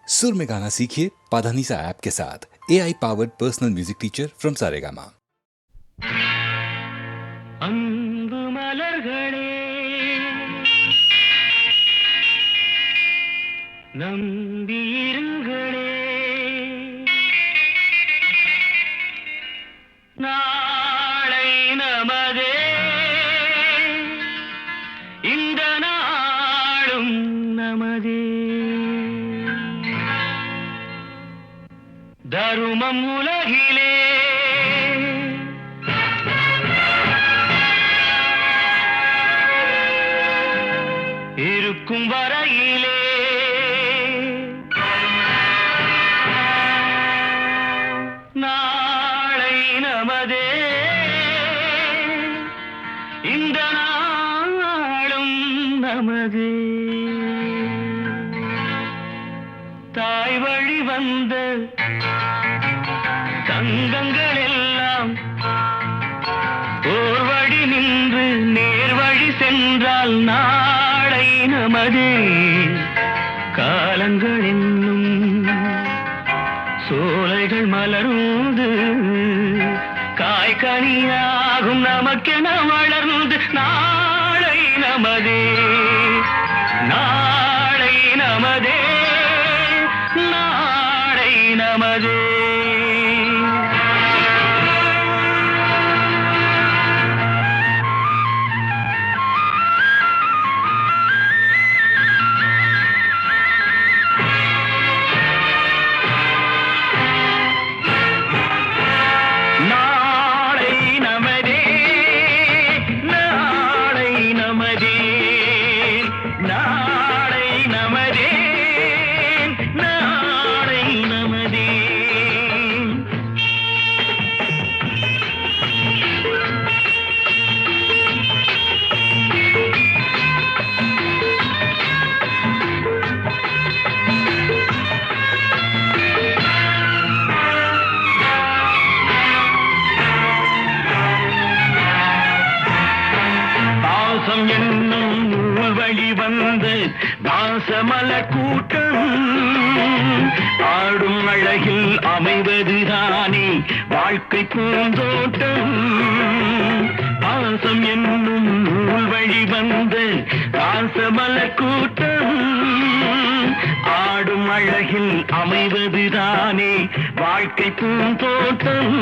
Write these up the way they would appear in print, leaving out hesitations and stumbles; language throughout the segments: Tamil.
सुर में गाना सीखिए पाधानीसा ऐप के साथ। AI powered personal music teacher from Saregama. அன்பு மலர்களே நம்பியிருங்களே, நாளை நமதே, இந்த நாளும் நமதே. தருமம் உலகிலே இருக்கும் வரையிலே நாளை நமதே, இந்த நாளும் நமதே. தாய் வழி வந்த தங்கங்கள் எல்லாம் ஓர் வழி நின்று நேர் வழி சென்றால் நாளை நமதே. காலங்கள் என்னும் சோலைகள் மலர்ந்து காய்கனியாகும் நமக்கென வளர்ந்து நாளை நமதே, நாளை நமதே, நாளை நமதே. என்னும் நூல் வழி வந்து வாசமலர் கூட்டம் ஆடும் அழகில் அமைவதுதானே வாழ்க்கை பூந்தோட்டம். பாசம் என்னும் நூல் வழி வந்து வாசமலர் கூட்டம் ஆடும் அழகில் அமைவதுதானே வாழ்க்கை பூந்தோட்டம்.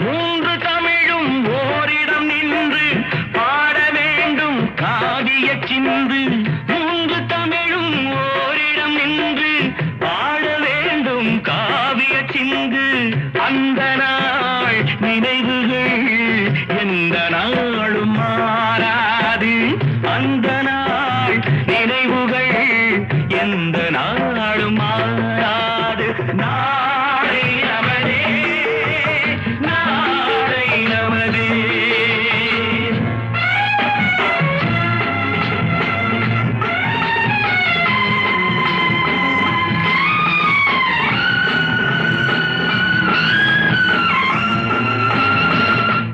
மூன்று தமிழும் ஓரிடம் நின்று பாட வேண்டும் காவிய சிந்து. மூன்று தமிழும் ஓரிடம் நின்று பாட வேண்டும் காவிய சிந்து. அந்த நாள் நினைவுகள் எந்த நாளும் மாறாது. அந்த நாள் நினைவுகள் எந்த நாளும் மாறாது. நாளை நமதே, நாளை நமதே.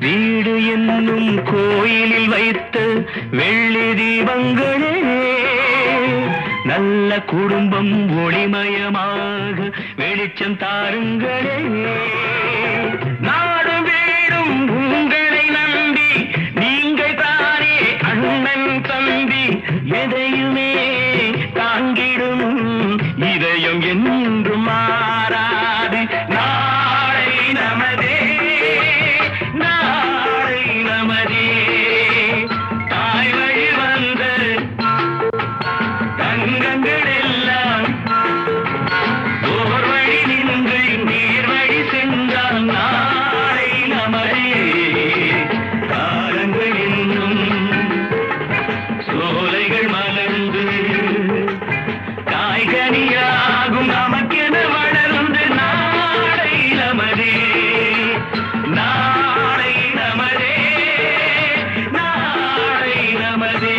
வீடு என்னும் கோயிலில் வைத்த வெள்ளி தீபங்களே, நல்ல குடும்பம் ஒளிமயமாக வெளிச்சம் தாருங்களே. நாடு வீடும் உங்களை நம்பி நீங்கள் தானே அண்ணன் தம்பி. எதையுமே தாங்கிடும் இதயம் என்றும் மாறாது. நாளை நமதே, நாளை நமதே. தாய் வழி வந்த தங்கங்கள் எல்லாம் ஓர் வழி நின்று நேர் வழி சென்றால் நாளை நமதே. காலங்கள் என்னும் சோலைகள் மலர்ந்து காய்கனியாகும் நமக்கென வளர்ந்து நாளை நமதே, நாளை நமதே, நாளை நமதே.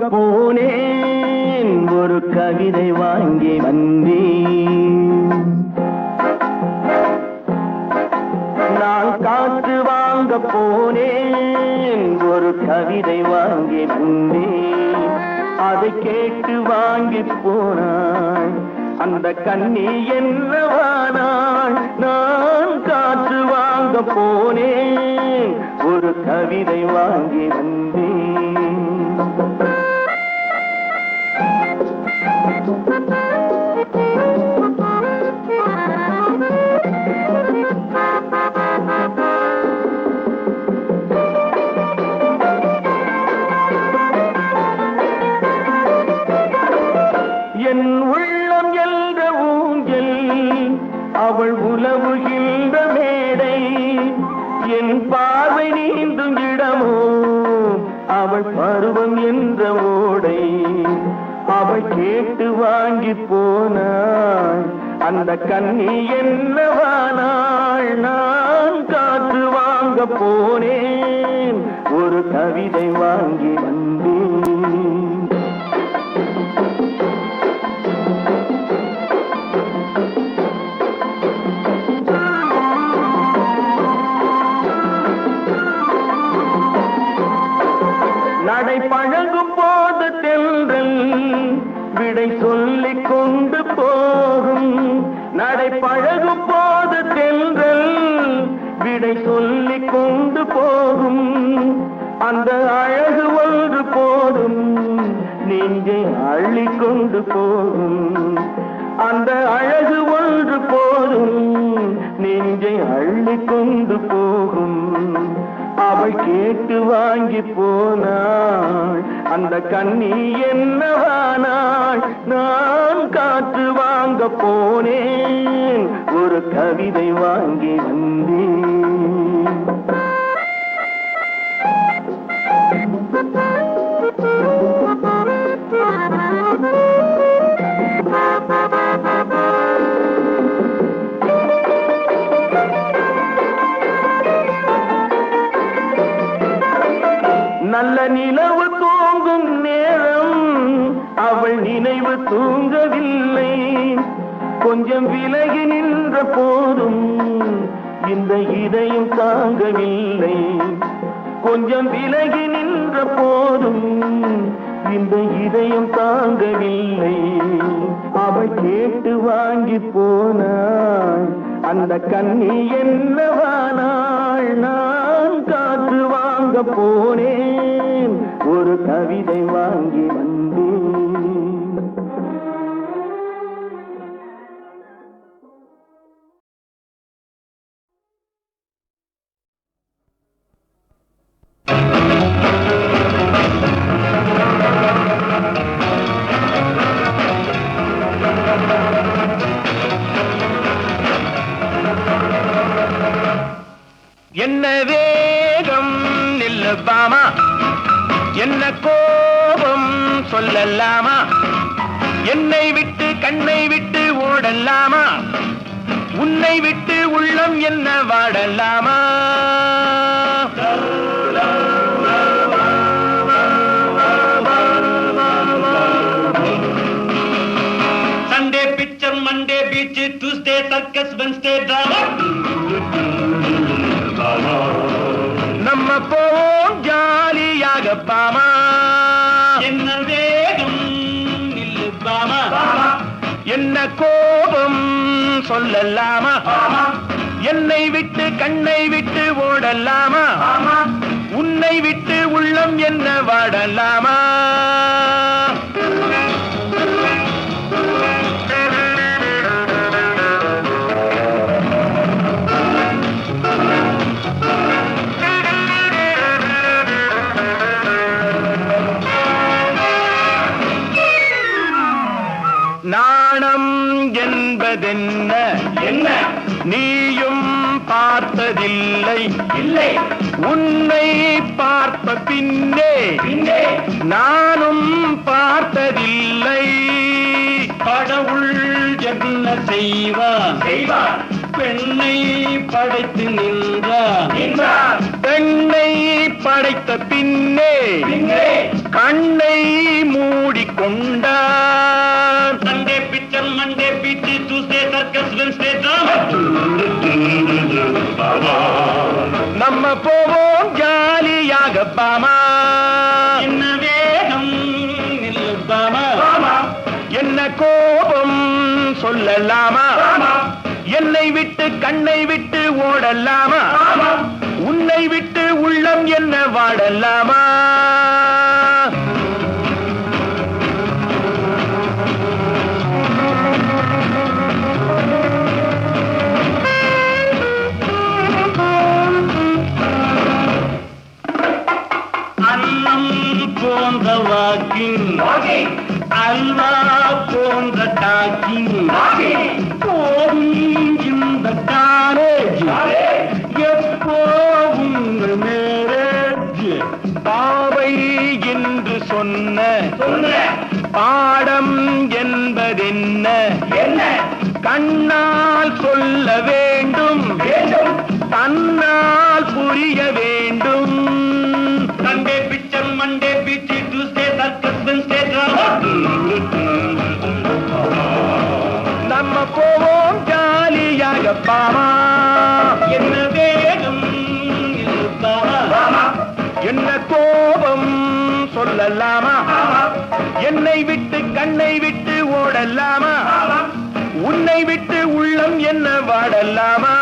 போனேன் ஒரு கவிதை வாங்கி வந்தேன். நான் காற்று வாங்க போனேன் ஒரு கவிதை வாங்கி வந்தேன். அதை கேட்டு வாங்கி போனாள் அந்த கண்ணி என்னவானாள். நான் காற்று வாங்க போனேன் ஒரு கவிதை வாங்கி வந்தேன். என் உள்ளம் என்ற ஊஞ்சல் அவள் உலவுகின்ற மேடை. என் பார்வை நீந்தும் இடமோ அவள் பருவம் என்ற ஓடை. அவள் கேட்டு வாங்கி போனாள் அந்த கண்ணி என்னவானாள். நான் காற்று வாங்க போனேன் ஒரு கவிதை வாங்கி வந்தேன். நடை பழகும் போது தென்றல் விடை சொல்லிக் கொண்டு போகும். நடை பழகும் போது தென்றல் விடை சொல்லிக் கொண்டு போகும். அந்த அழகு ஒன்று போதும் நெஞ்சை அள்ளிக் கொண்டு போகும். அந்த அழகு ஒன்று போதும் நெஞ்சை அள்ளிக் கொண்டு போகும். அவள் கேட்டு வாங்கி போனாள் அந்த கண்ணி என்னவானாள். நான் காற்று வாங்க போனேன் ஒரு கவிதை வாங்கி வந்தேன். நல்ல நிலவு தூங்கும் நேரம் அவள் நினைவு தூங்கவில்லை. கொஞ்சம் விலகி நின்ற போதும் இந்த இதயம் தாங்கவில்லை. கொஞ்சம் விலகி நின்ற போதும் இந்த இதயம் தாங்கவில்லை. அவள் கேட்டு வாங்கி போனாள் அந்த கண்ணி என்னவானாள். நான் காற்று வாங்க போனேன் ஒரு கவிதை வாங்கி வந்தேன். என்ன வேகம் நில்லபாமா, என்ன கோபம் சொல்லலாமா, என்னை விட்டு கண்ணை விட்டு ஓடலாமா, உன்னை விட்டு உள்ளம் என்ன வாடலாமா. Sunday picture, Monday beach, Tuesday circus, Wednesday drama. நம்ம போவோம் ஜாலியாக பாமா. என்ன வேகம் நில்லு பாமா, என்ன கோபம் சொல்லலாமா, என்னை விட்டு கண்ணை விட்டு ஓடலாமா, உன்னை விட்டு உள்ளம் என்ன வாடலாமா. நாணம் என்பதென்ன என்ன நீயும் பார்த்ததில்லை, இல்லை உன்னை பார்த்த பின்னே நானும் பார்த்ததில்லை. கடவுள் என்ன செய்வார், பெண்ணை படைத்து நின்றார், பெண்ணை படைத்த பின்னே கண்ணை கொண்டான். Sunday picture, Monday beach, Tuesday circus, Wednesday drama. நம்ம போவோம் ஜாலியாக பாமா. என்ன வேகம் நில்லு பாமா. என்ன கோபம் சொல்லலாமா. என்னை விட்டு கண்ணை விட்டு ஓடலாமா. உன்னை விட்டு உள்ளம் என்ன வாடலாமா. அன்னம் போன்ற வாக்கிங், அல்வா போன்ற டாக்கிங், போகும் இந்த காலேஜ் எப்போ உங்கள் மேரேஜ். பாவை என்று சொன்ன பாடம் என்பதென்ன. கண்ணால் சொல்ல வேண்டும், தன்னால் புரிய வேண்டும். Sunday picture, Monday beach, Tuesday circus, Wednesday drama. நம்ம போவோம் ஜாலியாக பாமா. என்ன வேகம் பாமா. என்ன கோபம் சொல்லலாமா. என்னை விட்டு கண்ணை விட்டு ஓடலாமா. உன்னை விட்டு உள்ளம் என்ன வாடலாமா.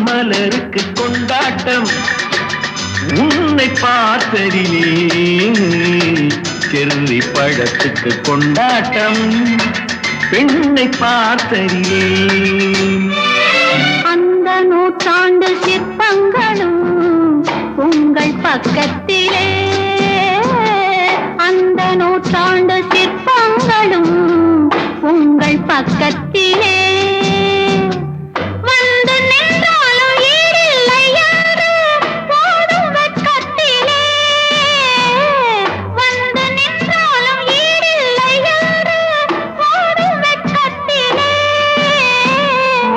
மலருக்கு கொண்டாட்டம் உன்னை பார்த்ததிலே. செர்ரி பழத்துக்கு கொண்டாட்டம் பெண்ணை பார்த்ததிலே. அந்த நூற்றாண்டு சிற்பங்களும் உங்கள் பக்கத்திலே. அந்த நூற்றாண்டு சிற்பங்களும் உங்கள் பக்கத்திலே.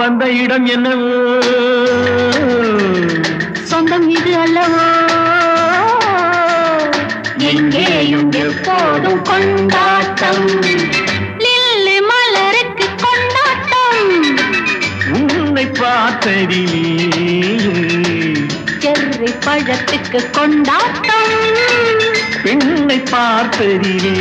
வந்த இடம் என்னவோ சொந்தம் இது அல்லவோ. எங்கேயும் எப்போதும் கொண்டாட்டம். லில்லி மலருக்கு கொண்டாட்டம் உன்னை பார்த்ததிலே. செர்ரி பழத்துக்கு கொண்டாட்டம் பெண்ணை பார்த்ததிலே.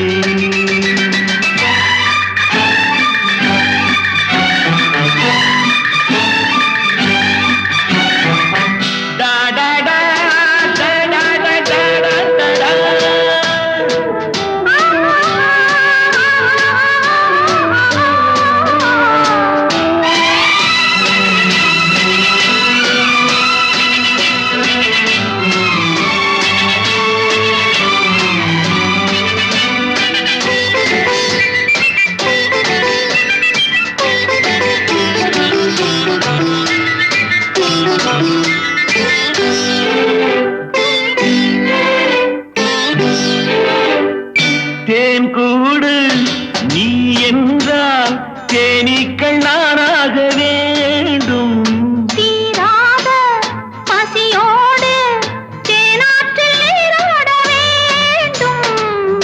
தேனீக்கள் நானாக வேண்டும். தீராத பசியோடு தேனாற்றில் நீராட வேண்டும்.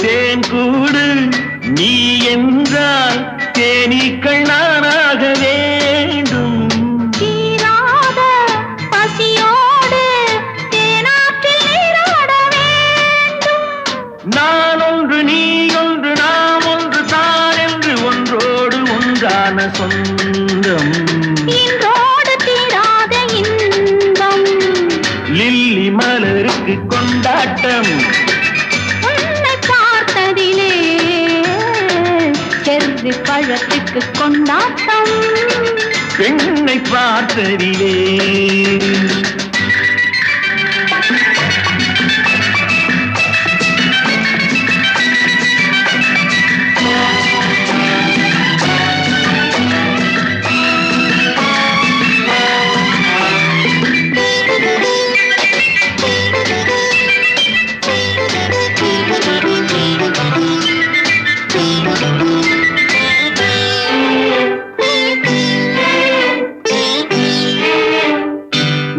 தேன் கூடு நீ என்றால் தேனீக்கள் நானாக வேண்டும். தீராத பசியோடு தேனாற்றில் நீராட வேண்டும். நான் ஒன்று நீ ஒன்று நாம் ஒன்று தான் என்று ஒன்றோடு ஒன்றான சொந்தம். இன்றோடு தீராத இன்பம். கொண்டாட்டம். உன்னை பார்த்ததிலே செர்ரி பழத்துக்கு கொண்டாட்டம். பெண்ணை பார்த்ததிலே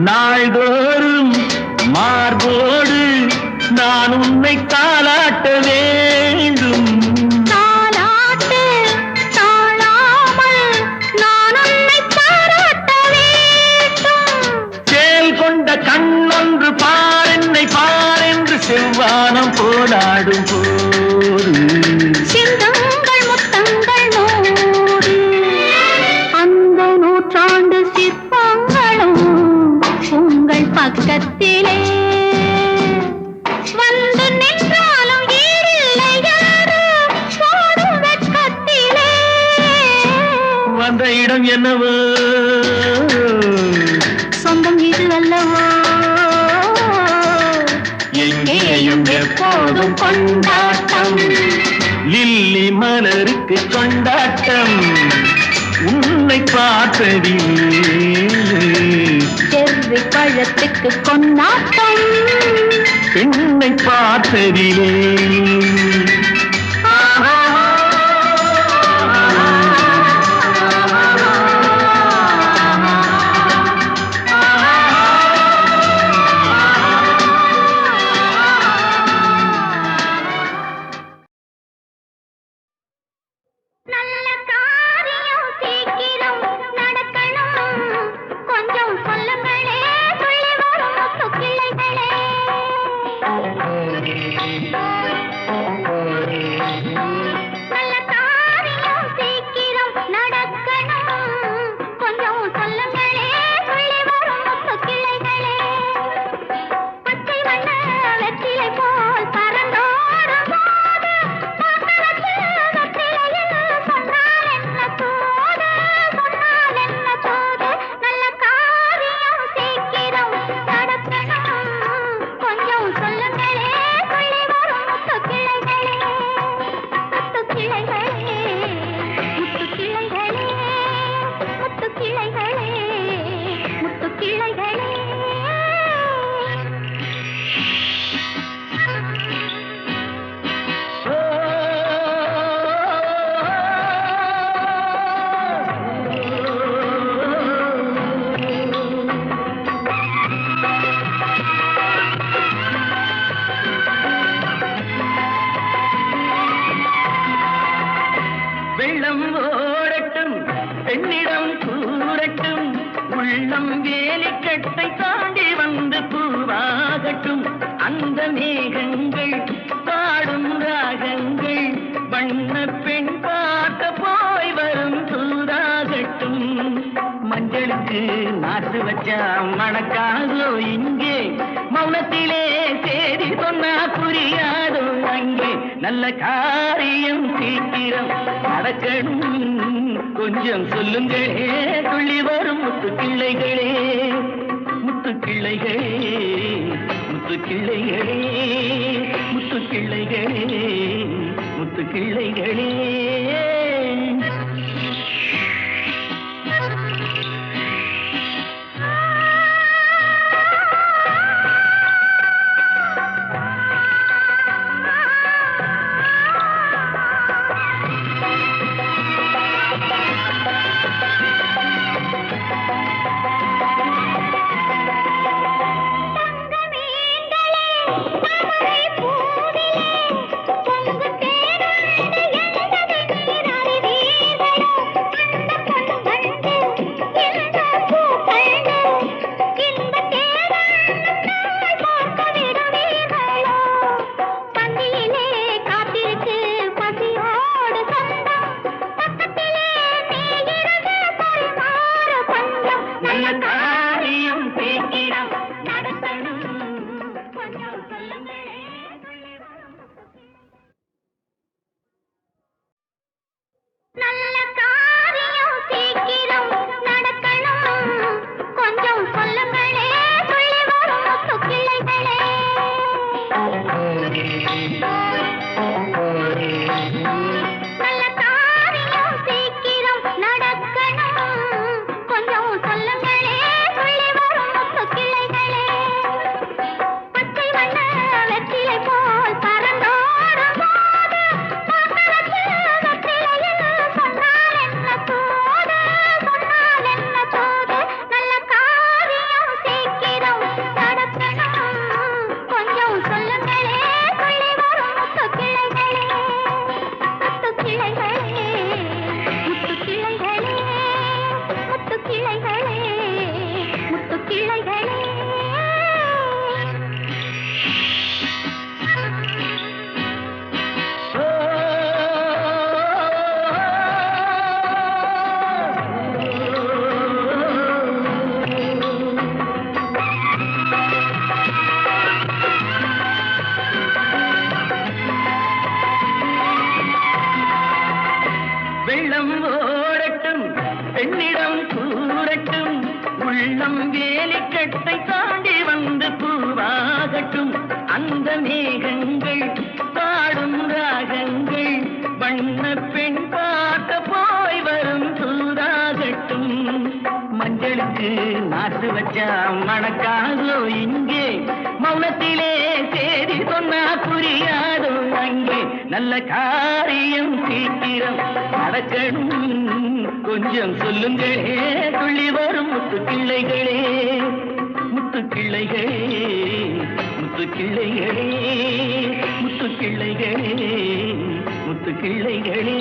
நாள்தோறும் மார்போடு நான் உன்னை தாலாட்ட வேண்டும். தாலாட்டு தாழாமல் நான் உன்னை பாராட்ட வேண்டும். சேல் கொண்ட கண்ணொன்று பாரென்னை பாரென்று செவ்வானம் போலாடும் போது சிந்தங்கள் முத்தங்கள் நூறு. அந்த நூற்றாண்டு சிற்பங்களும் உங்கள் பக்கத்திலே வந்து நின்றாலும் ஈரில்லை யாரு போடும் வெட்கத்திலே. வந்த இடம் என்னவோ சொந்தம் இது அல்லவோ எங்கேயும் எப்போதும் கொண்டாட்டம். லில்லி மலருக்கு கொண்டாட்டம். உன்னை பார்த்ததிலே செர்ரி பழத்துக்கு கொண்டாட்டம். பெண்ணை பார்த்ததிலே நல்ல காரியம் சீக்கிரம் நடக்கணும். கொஞ்சம் சொல்லுங்களே சொல்லி வரும் முத்துக்கிளைகளே. நல்ல காரியம் சீக்கிரம் நடக்கணும். கொஞ்சம் சொல்லுங்களே சொல்லி வரும் முத்துக்கிளைகளே. பச்சை வண்ண வெற்றிலை போல் பறந்தோடும் போது மங்களத்து வெற்றிலையில் சொன்னால் என்ன தூது, சொன்னால் என்ன தூது. நல்ல காரியம் சீக்கிரம் நடக்கணும். கொஞ்சம் சொல்லுங்களே சொல்லி வரும் முத்துக்கிளைகளே. முத்துக்கிளைகளே முத்துக்கிளைகளே முத்துக்கிளைகளே முத்துக்கிளைகளே. வெள்ளம் ஓடட்டும் பெண்ணிடம் கூறட்டும். உள்ளம் வேலிக்கட்டை தாண்டி வந்து பூவாகட்டும். அந்த மேகங்கள் பாடும் ராகங்கள் வண்ண பெண் பார்க்க போய் வரும் தூதாகட்டும். மஞ்சளுக்கு நாட்டு வச்சா மணக்காதோ இங்கே, மௌனத்திலே சேதி சொன்னா புரியாதோ அங்கே. நல்ல காரியம் சீக்கிரம் நடக்கணும். கொஞ்சம் சொல்லுங்களே துள்ளி வரும் முத்துக்கிளைகளே. முத்துக்கிளைகளே முத்துக்கிளைகளே முத்துக்கிளைகளே முத்துக்கிளைகளே. பூவிலே பொங்கு தேனுண்டு என்பது நீரா. வீரம் கூறட்டும், உள்ளம் வேலிக்கட்டை தாண்டி வந்து பூவாகட்டும். அந்த மேகங்கள் பாடும் ராகங்கள் வண்ண பெண் பார்க்க போய் வரும் சூதாகட்டும். மஞ்சளுக்கு நாட்டு வச்சா மணக்காதோ இங்கே, மௌனத்திலே சேதி சொன்னா புரியாதோ அங்கே. நல்ல காரியம் சீக்கிரம் நடக்கணும், கொஞ்சம் சொல்லுங்களே துள்ளி வரும் முத்து கிள்ளைகளே, முத்து கிள்ளைகளே, முத்து கிள்ளைகளே, முத்து கிள்ளைகளே, முத்து கிள்ளைகளே.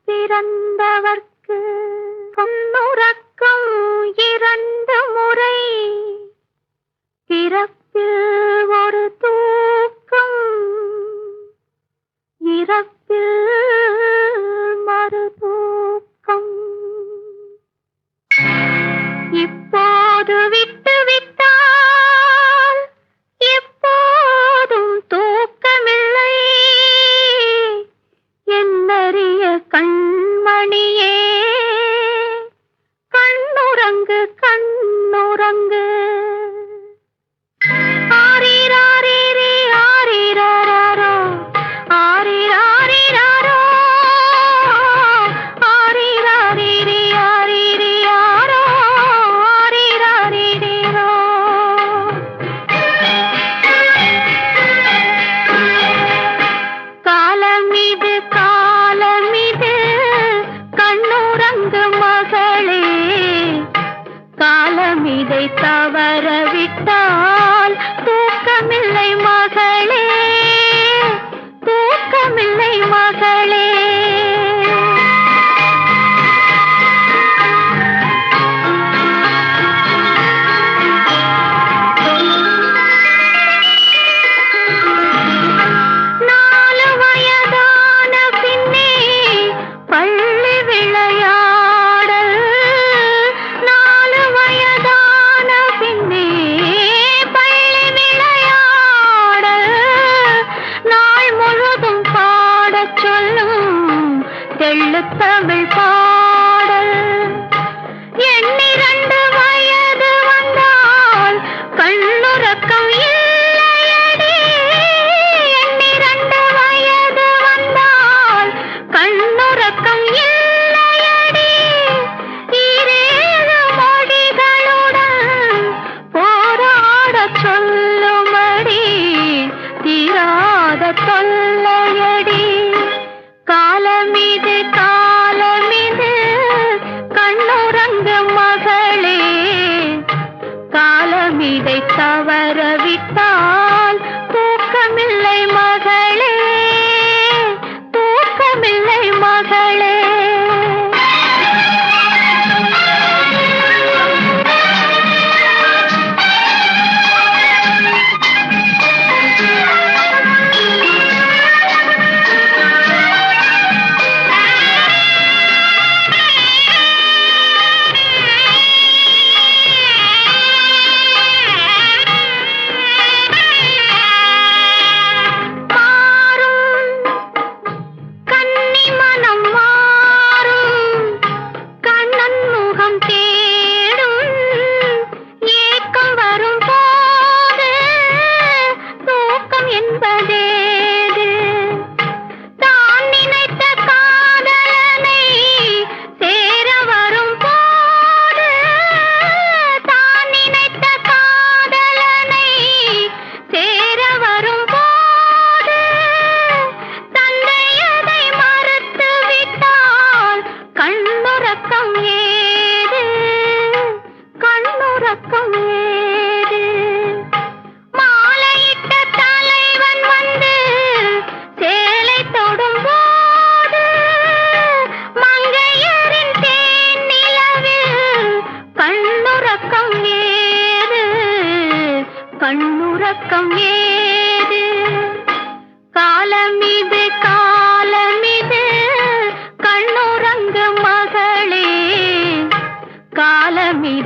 பிறந்தவர்க்கு பொன்னுறக்கம் 2 முறை, பிறப்பில் ஒரு தூக்கம், இறப்பில் மறு தூக்கம். இப்போது விட்டு விட்டால் எப்போதும் தூக்கமில்லை, என்னறிய கண்மணியே கண்ணுறங்கு கண்ணுறங்கு. ஆரிராரிரி ஆரிராரோ ஆரிராரிராரோ ஆரிராரிரி ஆரிரியாரோ ஆரிராரிரிரோ. காலமிது காலமிது கண்ணுறங்கு மகளே, காலமிதை தவற விட்டால் தூக்கமில்லை மகளே, தூக்கமில்லை மகளே. நாலு வயதான பின்னே பள்ளி விளையாடல், 4 வயதான பின்னே பள்ளி விளையாடல், நாள் முழுதும் பாடச் சொல்லும் தெள்ளுத்தமிழ் பாடல். 2 வயது வந்தால் கண்ணுறக்கம் இல்லையடி, 2 வயது வந்தால் கண்ணுறக்கம் இல்லையடி. 7 மொழிகளுடன் போராடச் சொல்லுமடி, தீராத தொல்லையடி. காலமிது காலமிது கண்ணுறங்கு மகளே, காலமிதை தவற விட்டால் தூக்கமில்லை மகளே, தூக்கமில்லை மகளே.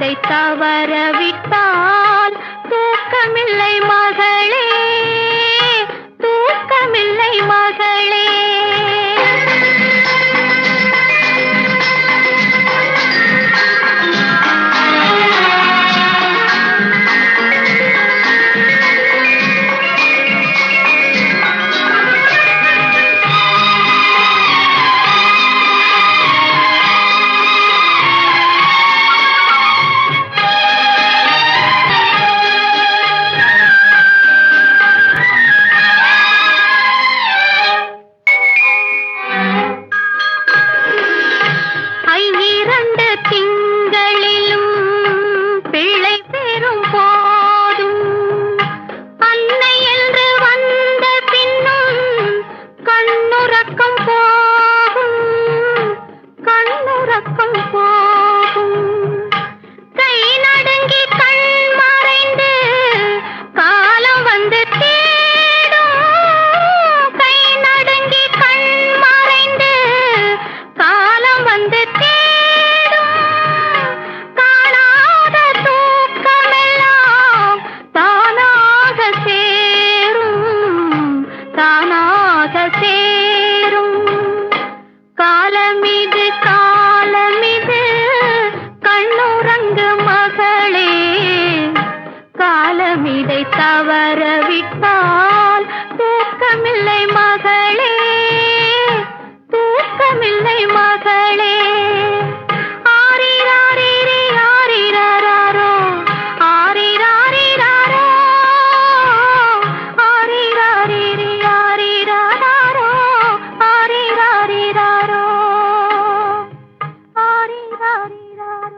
இதை தவற விட்டால் தூக்கமில்லை மகளே, தூக்கமில்லை மகளே. இதை தவற விட்டால் தூக்கமில்லை மகளே, தூக்கமில்லை மகளே. ஆரிராரிரி ஆரிராரோ, ஆரிராரிராரோ, ஆரிராரிரி ஆரிராரோ, ஆரிராரிராரோ, ஆரிராரிராரோ.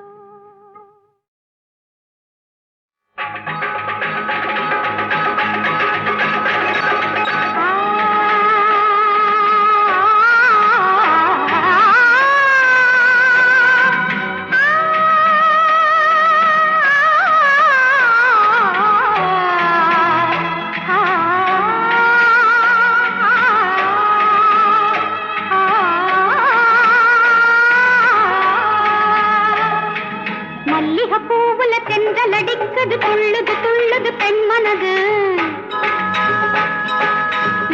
மல்லிகைப்பூவுல தென்றல் அடிக்குது, துள்ளுது துள்ளுது பெண்மனது.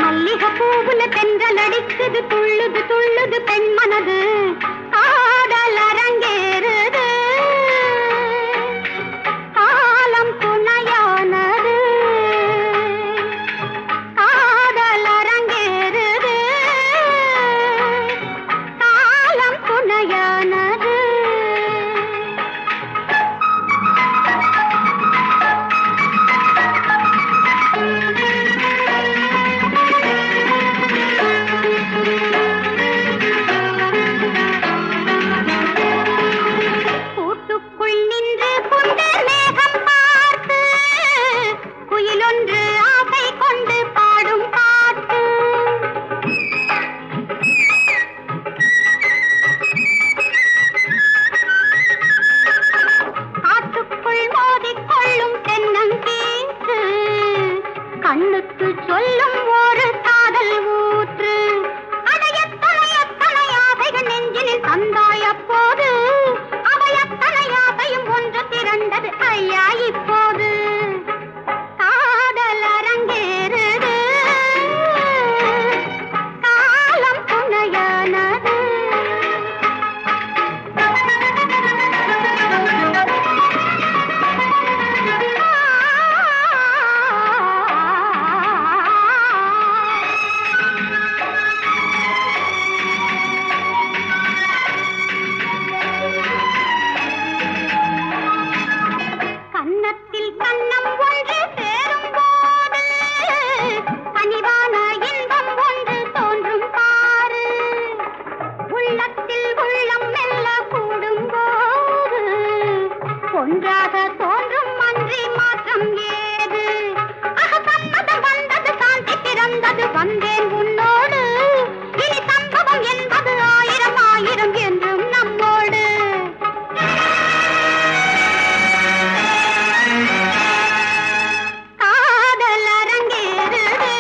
மல்லிகைப்பூவுல தென்றல் அடிக்குது, துள்ளுது துள்ளுது பெண்மனது. காதல் அரங்கேறுது, காலம் துணையானது. காதல் அரங்கேறுது, காலம் துணையானது. கூட்டுக்குள் நின்று கொண்டு மேகம் பார்த்து, குயிலொன்று ஆசை கொண்டு பாடும் பாட்டு. காட்டுக்குள் மோதிக்கொள்ளும் தென்னங்கீற்று, கண்ணுக்கு சொல்லும் ஒரு காதல் ஊற்று. அதையத்தனை எத்தனை ஆசைகள் நெஞ்சினில் தந்தாய் அப்போது, அவை அத்தனை ஆசையும் ஒன்று திரண்டது ஐயா இப்போது. காதல் அரங்கேறுது, காலம் துணையானது. கன்னத்தில் கன்னம் ஒன்று சேரும் போது, கனிவான இன்பம் ஒன்று தோன்றும் பாரு. உள்ளத்தில் உள்ளம் மெல்ல கூடும் போது, ஒன்றாக தோன்றும் அன்றி மாற்றம் ஏது. சம்மதம் வந்தது, சாந்தி பிறந்தது, வந்தேன் உன்னோடு. இனி சம்பவம் என்பது ஆயிரம் ஆயிரம் என்றும் நம்மோடு. காதல் அரங்கேறுது,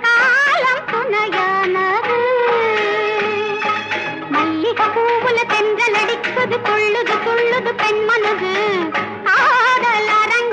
காலம் துணையானது. மல்லிகைப்பூவுல போல தென்றல் அடிக்குது, கொள்ளுது துள்ளுது பெண் மனது. காதல் அரங்க